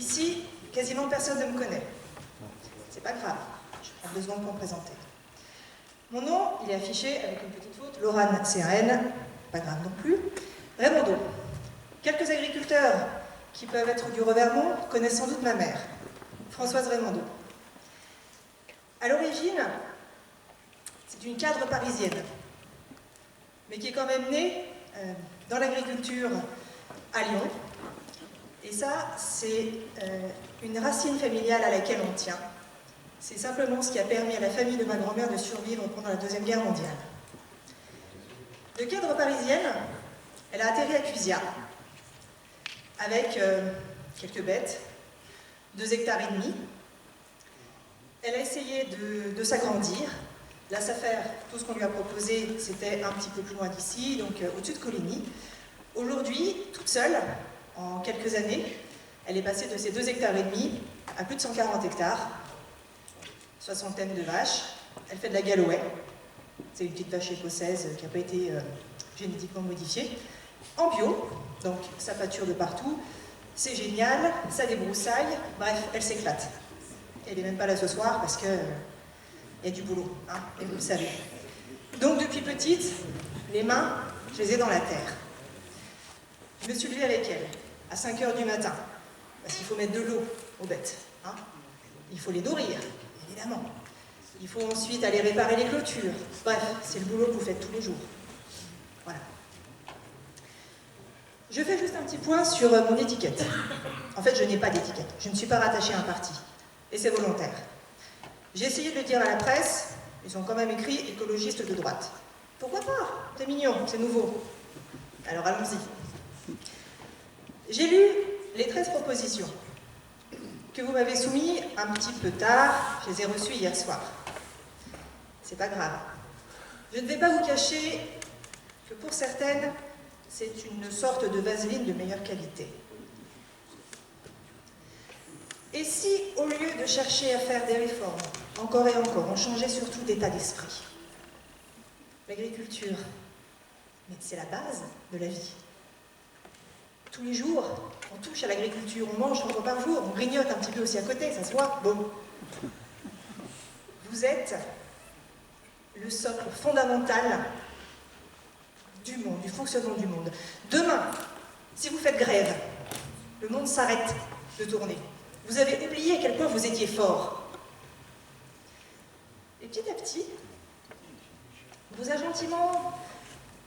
Ici, quasiment personne ne me connaît. C'est pas grave, je prends 2 secondes pour me présenter. Mon nom, il est affiché avec une petite faute, Laurane CRN, pas grave non plus. Raymondo. Quelques agriculteurs qui peuvent être du Revermont connaissent sans doute ma mère, Françoise Raymondo. À l'origine, c'est une cadre parisienne, mais qui est quand même née dans l'agriculture à Lyon. Et ça, c'est une racine familiale à laquelle on tient. C'est simplement ce qui a permis à la famille de ma grand-mère de survivre pendant la Deuxième Guerre mondiale. De cadre parisienne, elle a atterri à Cuisia, avec quelques bêtes, 2,5 hectares. Elle a essayé de s'agrandir. La SAFER, tout ce qu'on lui a proposé, c'était un petit peu plus loin d'ici, donc au-dessus de Coligny. Aujourd'hui, toute seule, en quelques années, elle est passée de ses 2,5 hectares à plus de 140 hectares, soixantaine de vaches. Elle fait de la Galloway, c'est une petite vache écossaise qui n'a pas été génétiquement modifiée, en bio, donc ça pâture de partout, c'est génial, ça débroussaille, bref, elle s'éclate. Elle n'est même pas là ce soir parce qu'il y a du boulot, hein, et vous le savez. Donc depuis petite, les mains, je les ai dans la terre. Je me suis levée avec elle, à 5 h du matin, parce qu'il faut mettre de l'eau aux bêtes. Hein. Il faut les nourrir, évidemment. Il faut ensuite aller réparer les clôtures. Bref, c'est le boulot que vous faites tous les jours. Voilà. Je fais juste un petit point sur mon étiquette. En fait, je n'ai pas d'étiquette. Je ne suis pas rattachée à un parti. Et c'est volontaire. J'ai essayé de le dire à la presse, ils ont quand même écrit « écologiste de droite ». Pourquoi pas? C'est mignon, c'est nouveau. Alors allons-y. J'ai lu les 13 propositions que vous m'avez soumises un petit peu tard. Je les ai reçues hier soir. C'est pas grave. Je ne vais pas vous cacher que pour certaines, c'est une sorte de vaseline de meilleure qualité. Et si, au lieu de chercher à faire des réformes, encore et encore, on changeait surtout d'état d'esprit? L'agriculture, mais c'est la base de la vie. Tous les jours, on touche à l'agriculture, on mange 3 fois par jour, on grignote un petit peu aussi à côté, ça se voit. Bon. Vous êtes le socle fondamental du monde, du fonctionnement du monde. Demain, si vous faites grève, le monde s'arrête de tourner. Vous avez oublié à quel point vous étiez fort. Et petit à petit, on vous a gentiment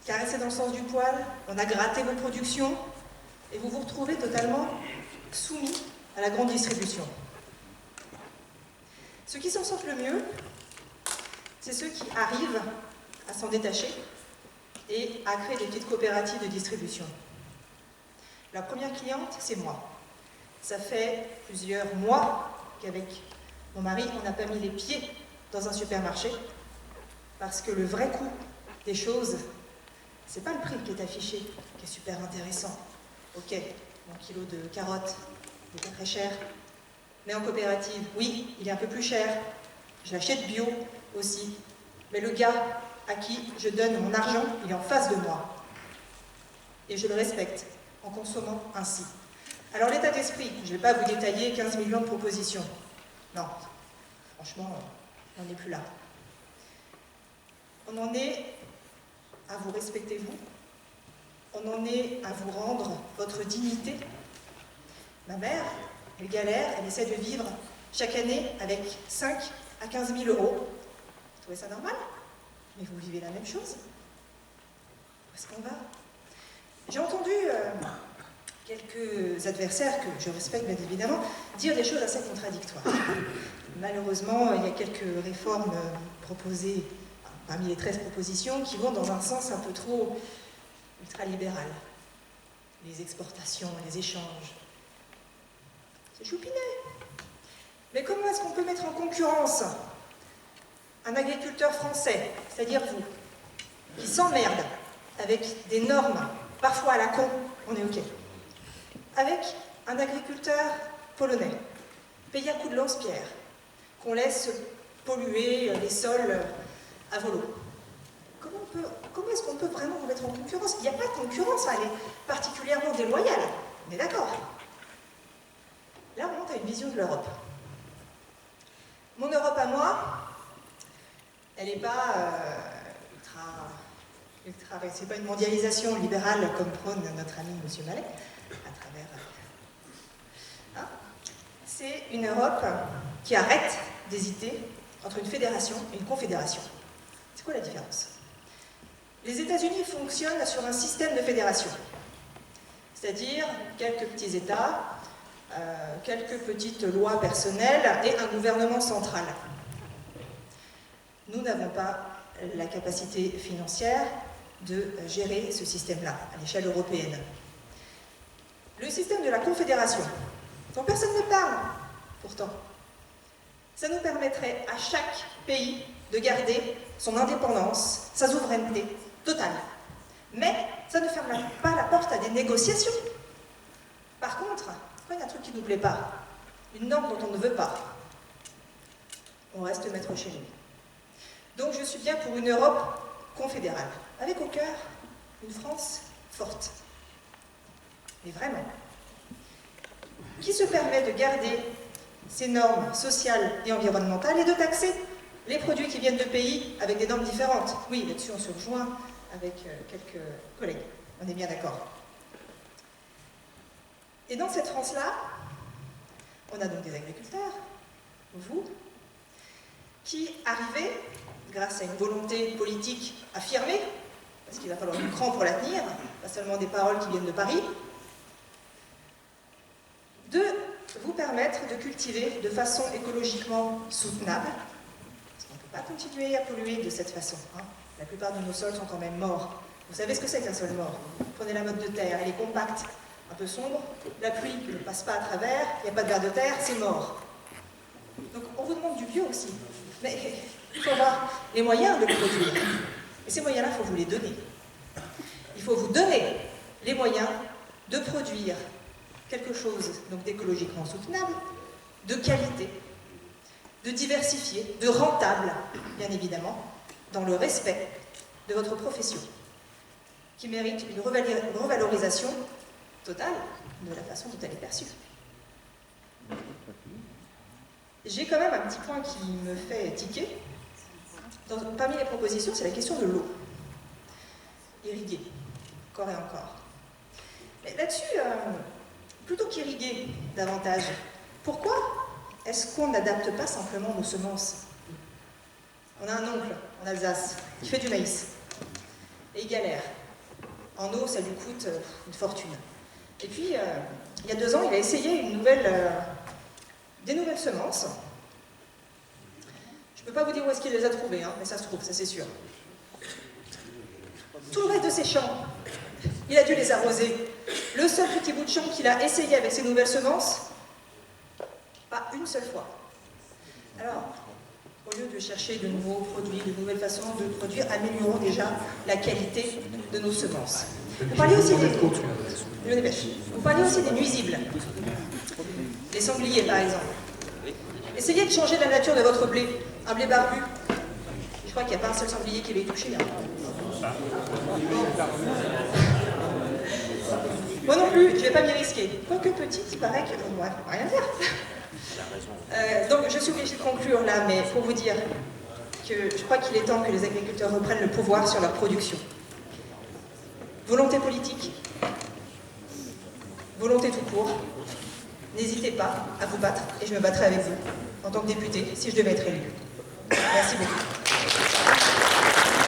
caressé dans le sens du poil, on a gratté vos productions, et vous vous retrouvez totalement soumis à la grande distribution. Ceux qui s'en sortent le mieux, c'est ceux qui arrivent à s'en détacher et à créer des petites coopératives de distribution. La première cliente, c'est moi. Ça fait plusieurs mois qu'avec mon mari, on n'a pas mis les pieds dans un supermarché parce que le vrai coût des choses, c'est pas le prix qui est affiché, qui est super intéressant. Ok, mon kilo de carottes, il est pas très cher. Mais en coopérative, oui, il est un peu plus cher. Je l'achète bio aussi. Mais le gars à qui je donne mon argent, il est en face de moi. Et je le respecte en consommant ainsi. Alors l'état d'esprit, je ne vais pas vous détailler 15 millions de propositions. Non, franchement, on n'en est plus là. On en est à vous respecter vous. On en est à vous rendre votre dignité. Ma mère, elle galère, elle essaie de vivre chaque année avec 5 à 15 000 euros. Vous trouvez ça normal? Mais vous vivez la même chose. Où est-ce qu'on va? J'ai entendu quelques adversaires, que je respecte bien évidemment, dire des choses assez contradictoires. Malheureusement, il y a quelques réformes proposées, parmi les 13 propositions, qui vont dans un sens un peu trop ultralibéral. Les exportations, les échanges. C'est choupinet. Mais comment est-ce qu'on peut mettre en concurrence un agriculteur français, c'est-à-dire vous, qui s'emmerde avec des normes, parfois à la con, on est OK, avec un agriculteur polonais, payé à coups de lance-pierre, qu'on laisse polluer les sols à volo? Comment est-ce qu'on peut vraiment vous mettre en concurrence? Il n'y a pas de concurrence, elle est particulièrement déloyale, on est d'accord. Là, on une vision de l'Europe. Mon Europe à moi, elle n'est pas c'est pas une mondialisation libérale comme prône notre ami M. Mallet, à travers... Hein, c'est une Europe qui arrête d'hésiter entre une fédération et une confédération. C'est quoi la différence? Les États-Unis fonctionnent sur un système de fédération, c'est-à-dire quelques petits États, quelques petites lois personnelles et un gouvernement central. Nous n'avons pas la capacité financière de gérer ce système-là, à l'échelle européenne. Le système de la confédération, dont personne ne parle, pourtant, ça nous permettrait à chaque pays de garder son indépendance, sa souveraineté totale. Mais ça ne ferme pas la porte à des négociations. Par contre, quand il y a un truc qui ne nous plaît pas, une norme dont on ne veut pas, on reste maître chez nous. Donc je suis bien pour une Europe confédérale, avec au cœur une France forte. Mais vraiment, qui se permet de garder ces normes sociales et environnementales et de taxer les produits qui viennent de pays avec des normes différentes. Oui, là-dessus on se rejoint avec quelques collègues, on est bien d'accord. Et dans cette France-là, on a donc des agriculteurs, vous, qui arrivez, grâce à une volonté politique affirmée, parce qu'il va falloir du cran pour la tenir, pas seulement des paroles qui viennent de Paris, de vous permettre de cultiver de façon écologiquement soutenable, parce qu'on ne peut pas continuer à polluer de cette façon. Hein. La plupart de nos sols sont quand même morts. Vous savez ce que c'est qu'un sol mort? Prenez la motte de terre, elle est compacte, un peu sombre, la pluie ne passe pas à travers, il n'y a pas de vers de terre, c'est mort. Donc on vous demande du bio aussi, mais il faut avoir les moyens de le produire. Et ces moyens-là, il faut vous les donner. Il faut vous donner les moyens de produire quelque chose d'écologiquement soutenable, de qualité, de diversifié, de rentable, bien évidemment, dans le respect de votre profession, qui mérite une revalorisation totale de la façon dont elle est perçue. J'ai quand même un petit point qui me fait tiquer. Parmi les propositions, c'est la question de l'eau. Irriguer, encore et encore. Mais là-dessus, plutôt qu'irriguer davantage, pourquoi est-ce qu'on n'adapte pas simplement nos semences? On a un oncle en Alsace qui fait du maïs, et il galère. En eau, ça lui coûte une fortune. Et puis, il y a 2 ans, il a essayé des nouvelles semences. Je ne peux pas vous dire où est-ce qu'il les a trouvées, hein, mais ça se trouve, ça c'est sûr. Tout le reste de ses champs, il a dû les arroser. Le seul petit bout de champ qu'il a essayé avec ses nouvelles semences, pas une seule fois. Alors, au lieu de chercher de nouveaux produits, de nouvelles façons de produire, améliorons déjà la qualité de nos semences. Vous parliez aussi des nuisibles. Les sangliers, par exemple. Essayez de changer la nature de votre blé. Un blé barbu. Je crois qu'il n'y a pas un seul sanglier qui l'ait touché. Hein. Moi non plus, je ne vais pas m'y risquer. Quoique petite, il paraît que... Bon, bref, on va rien faire. Donc, je suis obligée de conclure là, mais pour vous dire que je crois qu'il est temps que les agriculteurs reprennent le pouvoir sur leur production. Volonté politique, volonté tout court. N'hésitez pas à vous battre, et je me battrai avec vous, en tant que député, si je devais être élu. Merci beaucoup.